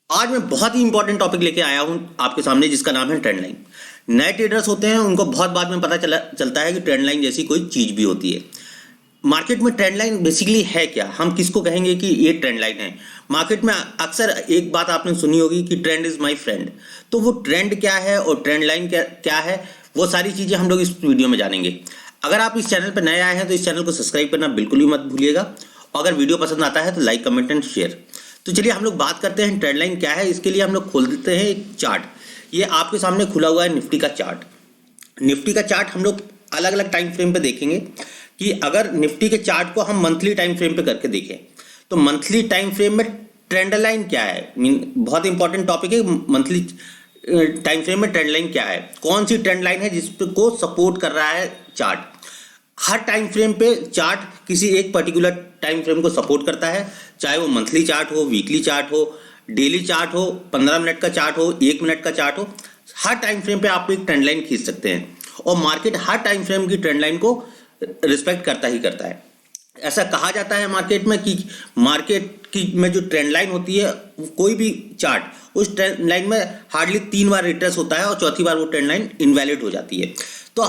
आज मैं बहुत ही इंपॉर्टेंट टॉपिक लेके आया हूं आपके सामने, जिसका नाम है ट्रेंड लाइन। नए ट्रेडर्स होते हैं, उनको बहुत बाद में पता चलता है कि ट्रेंड लाइन जैसी कोई चीज़ भी होती है। मार्केट में ट्रेंड लाइन बेसिकली है क्या, हम किसको कहेंगे कि ये ट्रेंड लाइन है। मार्केट में अक्सर एक बात आपने सुनी होगी कि ट्रेंड इज़ माय फ्रेंड। तो वो ट्रेंड क्या है और ट्रेंड लाइन क्या है, वो सारी चीज़ें हम लोग इस वीडियो में जानेंगे। अगर आप इस चैनल पर नए आए हैं तो इस चैनल को सब्सक्राइब करना बिल्कुल भी मत भूलिएगा, और अगर वीडियो पसंद आता है तो लाइक, कमेंट एंड शेयर। तो चलिए हम लोग बात करते हैं ट्रेंड लाइन क्या है। इसके लिए हम लोग खोल देते हैं एक चार्ट। ये आपके सामने खुला हुआ है निफ्टी का चार्ट। निफ्टी का चार्ट हम लोग अलग अलग टाइम फ्रेम पे देखेंगे कि अगर निफ्टी के चार्ट को हम मंथली टाइम फ्रेम पे करके देखें तो मंथली टाइम फ्रेम में ट्रेंड लाइन क्या है। बहुत इंपॉर्टेंट टॉपिक है, मंथली टाइम फ्रेम में ट्रेंड लाइन क्या है, कौन सी ट्रेंड लाइन है जिसको सपोर्ट कर रहा है चार्ट। हर टाइम फ्रेम पे चार्ट किसी एक पर्टिकुलर टाइम फ्रेम को सपोर्ट करता है, चाहे वो मंथली चार्ट हो, वीकली चार्ट हो, डेली चार्ट हो, 15 मिनट का चार्ट हो, 1 मिनट का चार्ट हो। हर टाइम फ्रेम पे आप एक ट्रेंड लाइन खींच सकते हैं और मार्केट हर टाइम फ्रेम की ट्रेंड लाइन को रिस्पेक्ट करता ही करता है। ऐसा कहा जाता है मार्केट में कि मार्केट की में जो ट्रेंड लाइन होती है, कोई भी चार्ट उस ट्रेंड लाइन में हार्डली 3 बार रिट्रेस होता है और चौथी बार वो ट्रेंड लाइन इनवैलिड हो जाती है। तो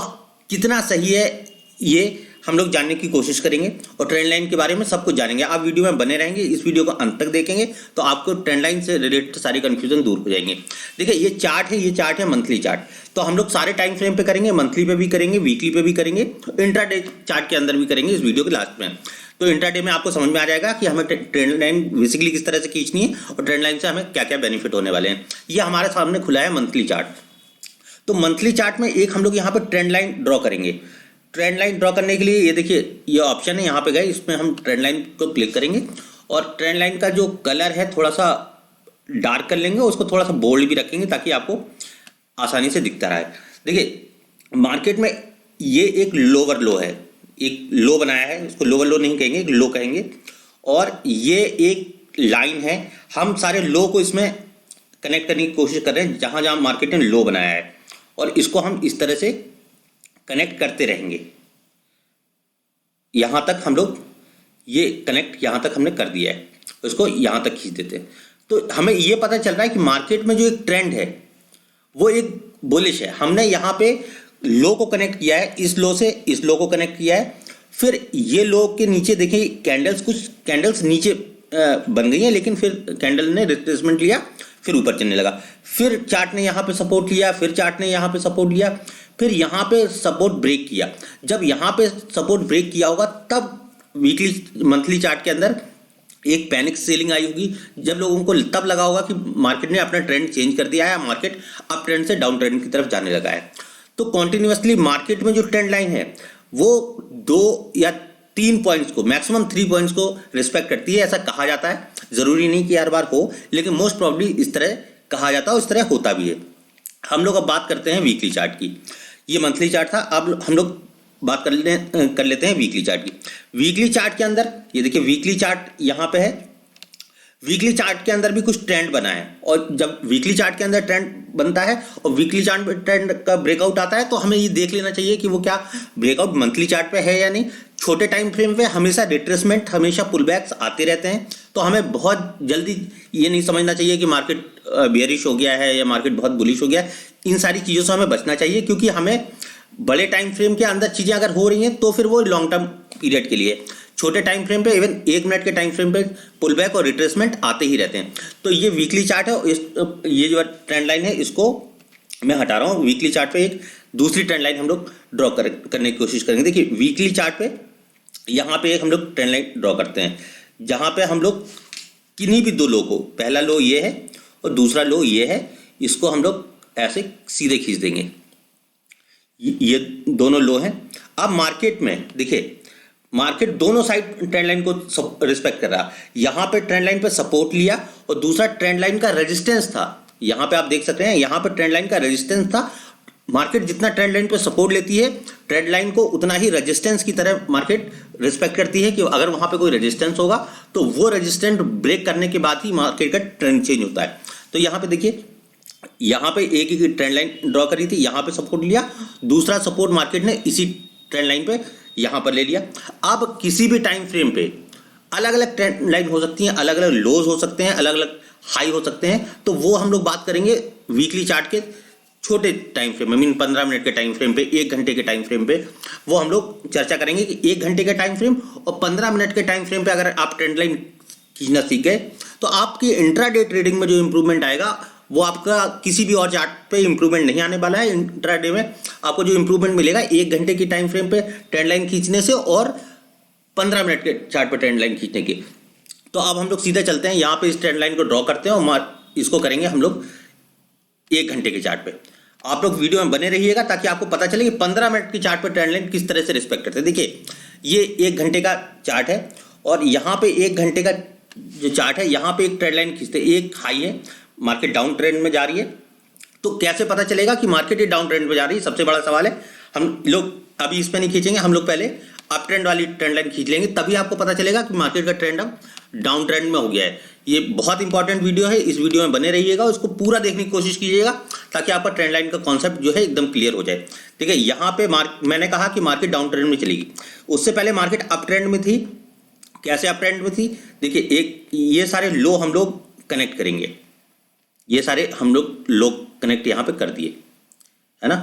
कितना सही है ये हम लोग जानने की कोशिश करेंगे और ट्रेंड लाइन के बारे में सब कुछ जानेंगे। आप वीडियो में बने रहेंगे, इस वीडियो को अंत तक देखेंगे तो आपको ट्रेंड लाइन से रिलेटेड सारी कंफ्यूजन दूर हो जाएंगे। देखिए ये चार्ट है मंथली चार्ट। तो हम लोग सारे टाइम फ्रेम पे करेंगे, मंथली पे भी करेंगे, वीकली पे भी करेंगे, इंट्राडे चार्ट के अंदर भी करेंगे इस वीडियो के लास्ट में। तो इंट्राडे में आपको समझ में आ जाएगा कि हमें ट्रेंड लाइन बेसिकली किस तरह से खींचनी है और ट्रेंड लाइन से हमें क्या क्या बेनिफिट होने वाले हैं। ये हमारे सामने खुला है मंथली चार्ट। तो मंथली चार्ट में एक हम लोग यहाँ पर ट्रेंड लाइन ड्रॉ करेंगे। ट्रेंड लाइन ड्रॉ करने के लिए ये देखिए ये ऑप्शन है, यहाँ पे गए, इसमें हम ट्रेंड लाइन को क्लिक करेंगे और ट्रेंड लाइन का जो कलर है थोड़ा सा डार्क कर लेंगे, उसको थोड़ा सा बोल्ड भी रखेंगे ताकि आपको आसानी से दिखता रहे। देखिए मार्केट में ये एक लोअर लो है, एक लो बनाया है, इसको लोअर लो नहीं कहेंगे, एक लो कहेंगे। और ये एक लाइन है, हम सारे लो को इसमें कनेक्ट करने की कोशिश कर रहे हैं जहाँ जहाँ मार्केट ने लो बनाया है, और इसको हम इस तरह से कनेक्ट करते रहेंगे। यहां तक हम लोग ये कनेक्ट यहां तक हमने कर दिया है, इसको यहां तक खींच देते हैं। तो हमें ये पता चल रहा है कि मार्केट में जो एक ट्रेंड है वो एक बुलिश है। हमने यहां पे लो को कनेक्ट किया है, इस लो से इस लो को कनेक्ट किया है, फिर ये लो के नीचे देखिए कैंडल्स, कुछ कैंडल्स नीचे बन गई हैं, लेकिन फिर कैंडल ने रिट्रेसमेंट लिया, फिर ऊपर चलने लगा, फिर चार्ट ने यहाँ पे सपोर्ट लिया, फिर चार्ट ने यहाँ पे सपोर्ट लिया, फिर यहाँ पे सपोर्ट ब्रेक किया। जब यहाँ पे सपोर्ट ब्रेक किया होगा तब वीकली मंथली चार्ट के अंदर एक पैनिक सेलिंग आई होगी, जब लोगों को तब लगा होगा कि मार्केट ने अपना ट्रेंड चेंज कर दिया है, मार्केट अप ट्रेंड से डाउन ट्रेंड की तरफ जाने लगा है। तो कॉन्टिन्यूसली मार्केट में जो ट्रेंड लाइन है वो 2 या 3 पॉइंट्स को, मैक्सिमम 3 पॉइंट्स को रिस्पेक्ट करती है, ऐसा कहा जाता है। जरूरी नहीं कि हर बार हो, लेकिन मोस्ट प्रॉब्ली इस तरह कहा जाता है और इस तरह होता भी है। हम लोग अब बात करते हैं वीकली चार्ट की। ये मंथली चार्ट था, अब हम लोग बात कर लेते हैं वीकली चार्ट की। वीकली चार्ट के अंदर ये देखिए वीकली चार्ट यहाँ पे है। वीकली चार्ट के अंदर भी कुछ ट्रेंड बना है, और जब वीकली चार्ट के अंदर ट्रेंड बनता है और वीकली चार्ट में ट्रेंड का ब्रेकआउट आता है तो हमें ये देख लेना चाहिए कि वो क्या ब्रेकआउट मंथली चार्ट पे है या नहीं। छोटे टाइम फ्रेम पे हमेशा रिट्रेसमेंट, हमेशा पुलबैक्स आते रहते हैं, तो हमें बहुत जल्दी ये नहीं समझना चाहिए कि मार्केट बेयरिश हो गया है या मार्केट बहुत बुलिश हो गया है। इन सारी चीज़ों से हमें बचना चाहिए, क्योंकि हमें बड़े टाइम फ्रेम के अंदर चीज़ें अगर हो रही हैं तो फिर वो लॉन्ग टर्म पीरियड के लिए, छोटे टाइम फ्रेम पे इवन 1 मिनट के टाइम फ्रेम पे पुल बैक और रिट्रेसमेंट आते ही रहते हैं। तो ये वीकली चार्ट है, ये जो ट्रेंड लाइन है इसको मैं हटा रहा हूँ। वीकली चार्ट पे एक दूसरी ट्रेंड लाइन हम लोग ड्रॉ करने की कोशिश करेंगे। देखिए वीकली चार्ट पे यहाँ पे एक हम लोग ट्रेंड लाइन ड्रॉ करते हैं, जहाँ पे हम लोग किन्हीं भी 2 लो को, पहला लो ये है और दूसरा लो ये है, इसको हम लोग ऐसे सीधे खींच देंगे। ये दोनों लो हैं। अब मार्केट में देखिए मार्केट दोनों साइड ट्रेंड लाइन को रिस्पेक्ट कर रहा। यहाँ पे ट्रेंड लाइन पे सपोर्ट लिया और दूसरा ट्रेंड लाइन का रेजिस्टेंस था। यहाँ पे आप देख सकते हैं, यहाँ पे ट्रेंड लाइन का रेजिस्टेंस था। मार्केट जितना ट्रेंड लाइन पे सपोर्ट लेती है, ट्रेंड लाइन को उतना ही रेजिस्टेंस की तरह मार्केट रिस्पेक्ट करती है कि अगर वहां पे कोई रेजिस्टेंस होगा तो वो रेजिस्टेंस ब्रेक करने के बाद ही मार्केट का ट्रेंड चेंज होता है। तो यहाँ पे देखिए, यहाँ पे एक ही ट्रेंड लाइन ड्रॉ करी थी, यहाँ पे सपोर्ट लिया, दूसरा सपोर्ट मार्केट ने इसी ट्रेंड लाइन पे यहाँ पर ले लिया। अब किसी भी टाइम फ्रेम पे अलग अलग ट्रेंड लाइन हो सकती हैं, अलग अलग लोज हो सकते हैं, अलग अलग हाई हो सकते हैं। तो वो हम लोग बात करेंगे वीकली चार्ट के छोटे टाइम फ्रेम में, मीन 15 मिनट के टाइम फ्रेम पे, 1 घंटे के टाइम फ्रेम पे। वो हम लोग चर्चा करेंगे कि 1 घंटे के टाइम फ्रेम और 15 मिनट के टाइम फ्रेम पे अगर आप ट्रेंड लाइन खींचना सीख गए तो आपकी इंट्राडे ट्रेडिंग में जो इंप्रूवमेंट आएगा वो आपका किसी भी और चार्ट पे इंप्रूवमेंट नहीं आने वाला है। इंट्राडे में आपको जो इंप्रूवमेंट मिलेगा 1 घंटे की टाइम फ्रेम पे ट्रेंड लाइन खींचने से और 15 मिनट के चार्ट पे ट्रेंड लाइन खींचने की। तो अब हम लोग सीधे चलते हैं, यहाँ पे इस ट्रेंड लाइन को ड्रॉ करते हैं और इसको करेंगे हम लोग 1 घंटे के चार्ट पे। आप लोग वीडियो में बने रहिएगा ताकि आपको पता चले कि 15 मिनट की चार्ट पे ट्रेंड लाइन किस तरह से रिस्पेक्ट करते हैं। देखिए ये 1 घंटे का चार्ट है और यहाँ पे 1 घंटे का जो चार्ट है यहाँ पे एक ट्रेंड लाइन खींचते हैं, एक हाई है, मार्केट डाउन ट्रेंड में जा रही है। तो कैसे पता चलेगा कि मार्केट डाउन ट्रेंड में जा रही है, सबसे बड़ा सवाल है। हम लोग अभी इस पे नहीं खींचेंगे, हम लोग पहले अप ट्रेंड वाली ट्रेंड लाइन खींच लेंगे, तभी आपको पता चलेगा कि मार्केट का ट्रेंड अब डाउन ट्रेंड में हो गया है। ये बहुत इंपॉर्टेंट वीडियो है, इस वीडियो में बने रहिएगा, उसको पूरा देखने की कोशिश कीजिएगा ताकि आपका ट्रेंड लाइन का कॉन्सेप्ट जो है एकदम क्लियर हो जाए। ठीक है, यहाँ पे मैंने कहा कि मार्केट डाउन ट्रेंड में चलेगी, उससे पहले मार्केट अप ट्रेंड में थी। कैसे अप ट्रेंड में थी? देखिए एक ये सारे लो हम लोग कनेक्ट करेंगे, ये सारे हम लोग लो कनेक्ट यहाँ पे कर दिए है ना।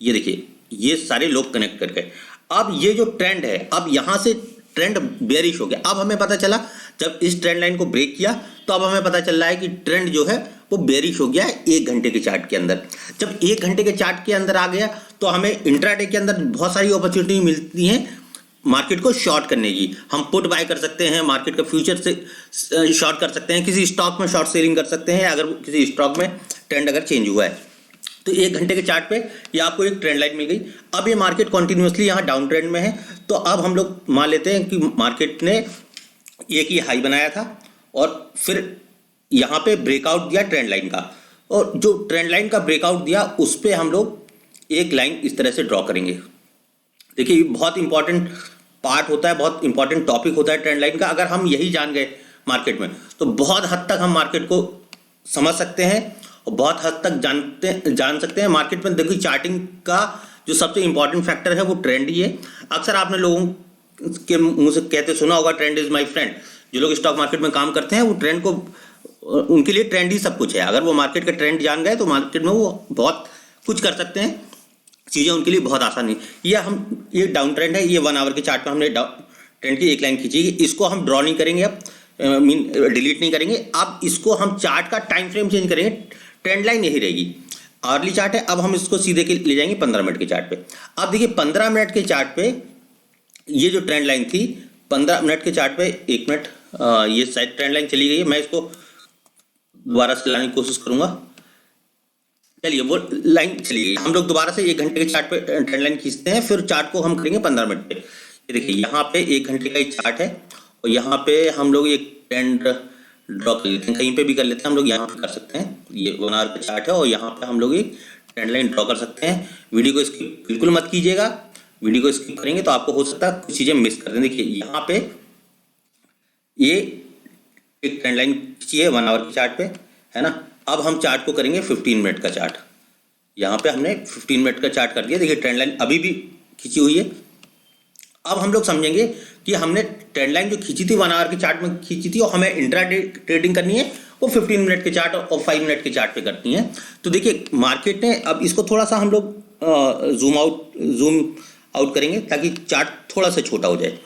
ये देखिए ये सारे लोग कनेक्ट कर गए। अब ये जो ट्रेंड है, अब यहाँ से ट्रेंड बेरिश हो गया। अब हमें पता चला जब इस ट्रेंड लाइन को ब्रेक किया तो अब हमें पता चल रहा है कि ट्रेंड जो है वो बेरिश हो गया है 1 घंटे के चार्ट के अंदर। जब 1 घंटे के चार्ट के अंदर आ गया तो हमें इंट्राडे के अंदर बहुत सारी अपॉर्चुनिटी मिलती हैं मार्केट को शॉर्ट करने की। हम पुट बाय कर सकते हैं, मार्केट का फ्यूचर से शॉर्ट कर सकते हैं, किसी स्टॉक में शॉर्ट सेलिंग कर सकते हैं अगर किसी स्टॉक में ट्रेंड अगर चेंज हुआ है। तो 1 घंटे के चार्ट पे ये आपको एक ट्रेंड लाइन मिल गई। अब ये मार्केट कॉन्टिन्यूसली यहाँ डाउन ट्रेंड में है, तो अब हम लोग मान लेते हैं कि मार्केट ने एक ही हाई बनाया था और फिर यहाँ पे ब्रेकआउट दिया ट्रेंड लाइन का, और जो ट्रेंड लाइन का ब्रेकआउट दिया उस पर हम लोग एक लाइन इस तरह से ड्रॉ करेंगे। देखिए ये बहुत इंपॉर्टेंट पार्ट होता है, बहुत इंपॉर्टेंट टॉपिक होता है ट्रेंड लाइन का। अगर हम यही जान गए मार्केट में तो बहुत हद तक हम मार्केट को समझ सकते हैं और बहुत हद तक जान सकते हैं मार्केट में। देखिए चार्टिंग का जो सबसे इंपॉर्टेंट फैक्टर है वो ट्रेंड ही है। अक्सर आपने लोगों के मुंह से कहते सुना होगा ट्रेंड इज माय फ्रेंड। जो लोग स्टॉक मार्केट में काम करते हैं वो ट्रेंड को, उनके लिए ट्रेंड ही सब कुछ है। अगर वो मार्केट का ट्रेंड जान गए तो मार्केट में वो बहुत कुछ कर सकते हैं, चीज़ें उनके लिए बहुत आसान है। ये डाउन ट्रेंड है, ये 1 आवर के चार्ट पे हमने ट्रेंड की एक लाइन खींची, इसको हम ड्रॉ नहीं करेंगे, अब मीन डिलीट नहीं करेंगे। अब इसको हम चार्ट का टाइम फ्रेम चेंज करेंगे, ट्रेंड लाइन यही रहेगी। आवर्ली चार्ट है, अब हम इसको सीधे के ले जाएंगे 15 मिनट के चार्ट पे। अब देखिए 15 मिनट के चार्ट पे ये जो ट्रेंड लाइन थी 15 मिनट के चार्ट पे, 1 मिनट, ये साइड ट्रेंड लाइन चली गई है, मैं इसको दोबारा से लाने की कोशिश करूंगा। चलिए वो लाइन चली गई। हम लोग दोबारा से 1 घंटे के चार्ट पे ट्रेंड लाइन खींचते हैं, फिर चार्ट को हम करेंगे 15 मिनट पे। ये देखिए यहाँ पे 1 घंटे का चार्ट है और यहाँ पे हम लोग एक ट्रेंड ड्रॉ कर लेते हैं, कहीं पे भी कर लेते हैं हम लोग, यहाँ पे कर सकते हैं। ये 1 आवर का चार्ट है और यहाँ पे हम लोग एक ट्रेंड लाइन ड्रॉ कर सकते हैं। वीडियो को स्किप बिल्कुल मत कीजिएगा, वीडियो को स्किप करेंगे तो आपको हो सकता है कुछ चीज़ें मिस कर दें। देखिए यहाँ पे ये एक ट्रेंड लाइन खींची है 1 आवर के चार्ट पे, है ना। अब हम चार्ट को करेंगे 15 मिनट का चार्ट। यहाँ पे हमने 15 मिनट का चार्ट कर दिया। देखिए ट्रेंड लाइन अभी भी खींची हुई है। अब हम लोग समझेंगे कि हमने ट्रेंड लाइन जो खींची थी 1 आवर के चार्ट में खींची थी और हमें इंट्राडे ट्रेडिंग करनी है वो 15 मिनट के चार्ट और 5 मिनट के चार्ट पे करनी है। तो देखिए मार्केट ने, अब इसको थोड़ा सा हम लोग जूम आउट करेंगे ताकि चार्ट थोड़ा सा छोटा हो जाए।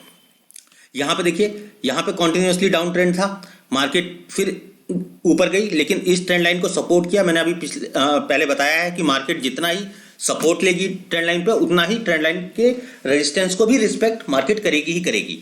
यहाँ पे देखिए, यहाँ पे कॉन्टिन्यूसली डाउन ट्रेंड था, मार्केट फिर ऊपर गई लेकिन इस ट्रेंड लाइन को सपोर्ट किया। मैंने अभी पहले बताया है कि मार्केट जितना ही सपोर्ट लेगी ट्रेंड लाइन पे उतना ही ट्रेंड लाइन के रेजिस्टेंस को भी रिस्पेक्ट मार्केट करेगी ही करेगी।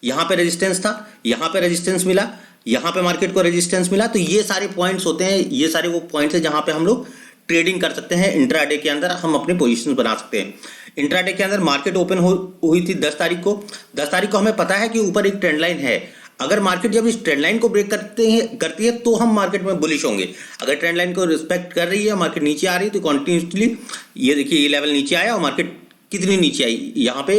यहाँ पे रेजिस्टेंस था, यहाँ पे रेजिस्टेंस मिला, यहाँ पे मार्केट को रेजिस्टेंस मिला। तो ये सारे पॉइंट्स होते हैं, ये सारे वो पॉइंट्स हैं जहाँ पे हम लोग ट्रेडिंग कर सकते हैं। इंट्राडे के अंदर हम अपने पोजीशन बना सकते हैं। इंट्राडे के अंदर मार्केट ओपन हुई थी 10 तारीख को। 10 तारीख को हमें पता है कि ऊपर एक ट्रेंड लाइन है। अगर मार्केट जब इस ट्रेंड लाइन को ब्रेक करती है तो हम मार्केट में बुलिश होंगे। अगर ट्रेंड लाइन को रिस्पेक्ट कर रही है, मार्केट नीचे आ रही है तो कॉन्टिन्यूसली ये देखिए ये लेवल नीचे आया और मार्केट कितनी नीचे आई। यहाँ पे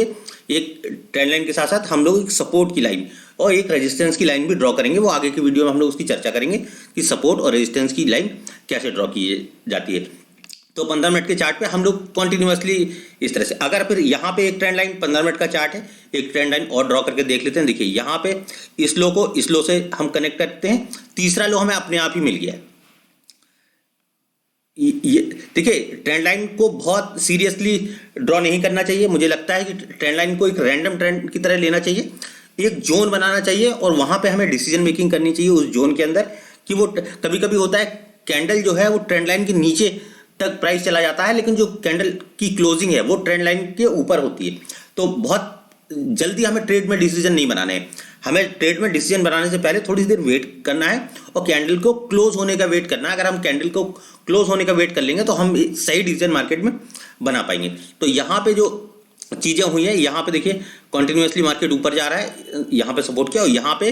एक ट्रेंड लाइन के साथ साथ हम लोग एक सपोर्ट की लाइन और एक रेजिस्टेंस की लाइन भी ड्रॉ करेंगे। वो आगे की वीडियो में हम लोग उसकी चर्चा करेंगे कि सपोर्ट और रेजिस्टेंस की लाइन कैसे ड्रॉ की जाती है। तो 15 मिनट के चार्ट पे हम लोग कंटिन्यूअसली इस तरह से, अगर फिर यहाँ पे एक ट्रेंड लाइन 15 मिनट का चार्ट है, एक ट्रेंड लाइन और ड्रॉ करके देख लेते हैं। देखिए यहाँ पे इस लो को इस लो से हम कनेक्ट करते हैं, तीसरा लो हमें अपने आप ही मिल गया है। ये देखिए ट्रेंड लाइन को बहुत सीरियसली ड्रॉ नहीं करना चाहिए। मुझे लगता है कि ट्रेंड लाइन को एक रैंडम ट्रेंड की तरह लेना चाहिए, एक जोन बनाना चाहिए और वहां पे हमें डिसीजन मेकिंग करनी चाहिए उस जोन के अंदर कि वो कभी कभी होता है कैंडल जो है वो ट्रेंड लाइन के नीचे तक प्राइस चला जाता है, लेकिन जो कैंडल की क्लोजिंग है वो ट्रेंड लाइन के ऊपर होती है। तो बहुत जल्दी हमें ट्रेड में डिसीजन नहीं बनाने हैं, हमें ट्रेड में डिसीजन बनाने से पहले थोड़ी देर वेट करना है और कैंडल को क्लोज होने का वेट करना है। अगर हम कैंडल को क्लोज होने का वेट कर लेंगे तो हम सही डिसीजन मार्केट में बना पाएंगे। तो यहाँ पे जो चीज़ें हुई हैं, यहाँ पे देखिए कंटिन्यूअसली मार्केट ऊपर जा रहा है, यहाँ पे सपोर्ट किया और यहाँ पे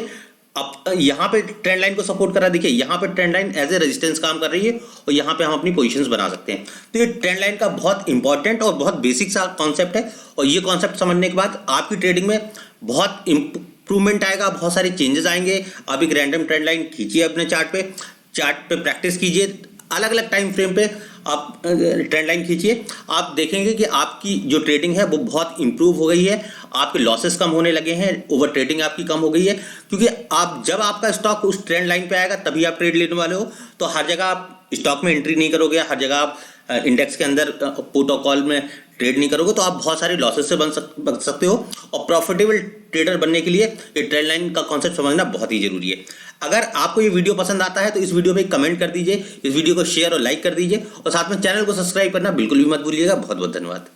अब यहाँ पे ट्रेंड लाइन को सपोर्ट कर रहा है। देखिए यहाँ पे trend line as a resistance काम कर रही है और यहाँ पे हम अपनी पोजीशंस बना सकते हैं। तो ये ट्रेंड लाइन का बहुत इंपॉर्टेंट और बहुत बेसिक सा कॉन्सेप्ट है और ये कॉन्सेप्ट समझने के बाद आपकी ट्रेडिंग में बहुत इंप्रूवमेंट आएगा, बहुत सारे चेंजेस आएंगे। आप एक रैंडम ट्रेंड लाइन खींचिए अपने चार्ट पे प्रैक्टिस कीजिए, अलग अलग टाइम फ्रेम पे आप ट्रेंड लाइन खींचिए, आप देखेंगे कि आपकी जो ट्रेडिंग है वो बहुत इंप्रूव हो गई है, आपके लॉसेस कम होने लगे हैं, ओवर ट्रेडिंग आपकी कम हो गई है। क्योंकि आप जब आपका स्टॉक उस ट्रेंड लाइन पे आएगा तभी आप ट्रेड लेने वाले हो। तो हर जगह आप स्टॉक में एंट्री नहीं करोगे, हर जगह आप इंडेक्स के अंदर पुट और कॉल में ट्रेड नहीं करोगे, तो आप बहुत सारे लॉसेस से बच सकते हो। और प्रॉफिटेबल ट्रेडर बनने के लिए ये ट्रेंड लाइन का कॉन्सेप्ट समझना बहुत ही जरूरी है। अगर आपको ये वीडियो पसंद आता है तो इस वीडियो पे कमेंट कर दीजिए, इस वीडियो को शेयर और लाइक कर दीजिए और साथ में चैनल को सब्सक्राइब करना बिल्कुल भी मत भूलिएगा। बहुत बहुत धन्यवाद।